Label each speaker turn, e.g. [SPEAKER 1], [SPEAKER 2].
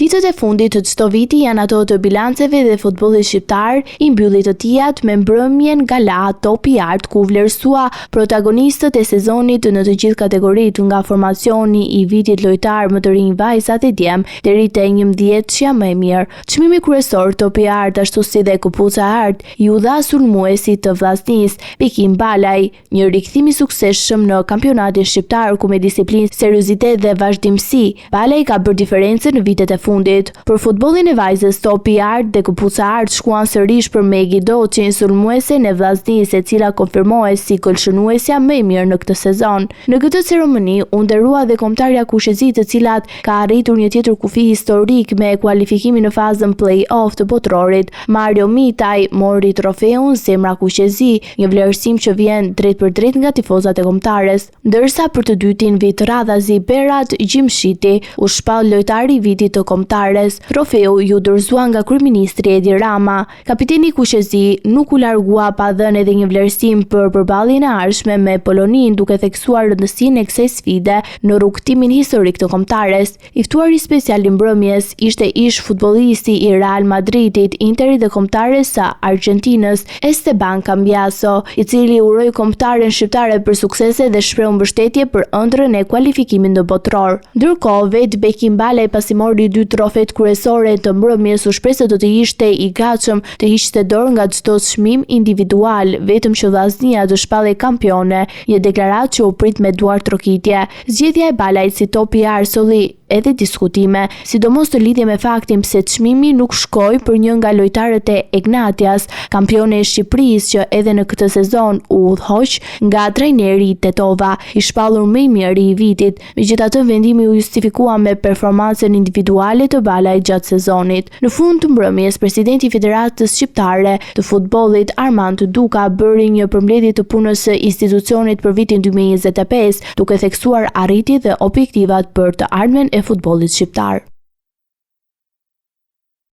[SPEAKER 1] Vitet e fundit të çdo viti janë ato të bilanceve dhe futbollit shqiptar, i mbylli të tijat me mbrëmjen gala Topi i Art, ku vlerësua protagonistët e sezonit në të gjithë kategoritë, nga formacioni i vitit lojtar më të rinj vajzat e djem deri te 11-shja më e mirë. Çmimi kryesor Topi i Art, ashtu si dhe Kupuca e Art, i u dha sulmuesit të Vllaznisë, Bekim Balaj, një rikthim i suksesshëm në kampionatin shqiptar, ku me disiplinë, seriozitet dhe vazhdimsi, Balaj ka bërë diferencën në vitet e fundit. Për futbollin e vajzës, Topi i Art dhe Kupuca e Art shkuan sërish për Megi Doçin, sulmuesen e Vllaznisë, e cila konfirmohej si golshënuesja më e mirë në këtë sezon. Në këtë ceremoni u nderua dhe kombëtarja Kushezit, e cilat ka arritur një tjetër kufi historik me kualifikimin në fazën play-off të botrorit. Mario Mitaj mori trofeun Zemra Kushezi, një vlerësim që vjen drejt për drejt nga tifozat e kombëtares, ndërsa për të dytin vit radhazi Berat Gjimshiti u shpall lojtari i vitit të kombëtares. Trofeu ju dorëzua nga kryeministri Edi Rama. Kapiteni Kushezi nuk u largua pa dhënë edhe një vlerësim për përballjen e ardhshme me Polonin, duke theksuar rëndësinë e kësaj sfide në rrugtimin historik të kombëtares. I ftuari special i mbrëmjes ishte ish futbollisti i Real Madridit, Interit dhe kombëtares së Argjentinës, Esteban Cambiaso, i cili uroi kombëtaren shqiptare për suksese dhe shprehu mbështetje për ëndrrën e kualifikimit në botror. Ndërkohë, vetë Bekim Balaj, pasi mori 2 trofet kryesore të mbrëmjes, u shpreh se do të ishte i gatshëm të hiqte dorë nga çdo çmim individual, vetëm që Vllaznia të shpallej kampione, një deklaratë që u prit me duar trokitje. Zgjedhja e Balajt si Topi i Art solli edhe diskutime, sidomos të lidhje me faktin pse çmimi nuk shkoi për një nga lojtarët e Egnatias, kampione e Shqipërisë, që edhe në këtë sezon u udhëhoq nga trajneri Tetova, i shpallur më i miri i vitit. Megjithatë, vendimi u justifikua me performancën individuale të Balajt gjatë sezonit. Në fund të mbrëmjes, presidenti i Federatës Shqiptare të Futbollit, Armand Duka, bëri një përmbledhje të punës së institucionit për vitin 2025, duke theksuar arritjet dhe objektivat për të ardhmen e futbollit shqiptar.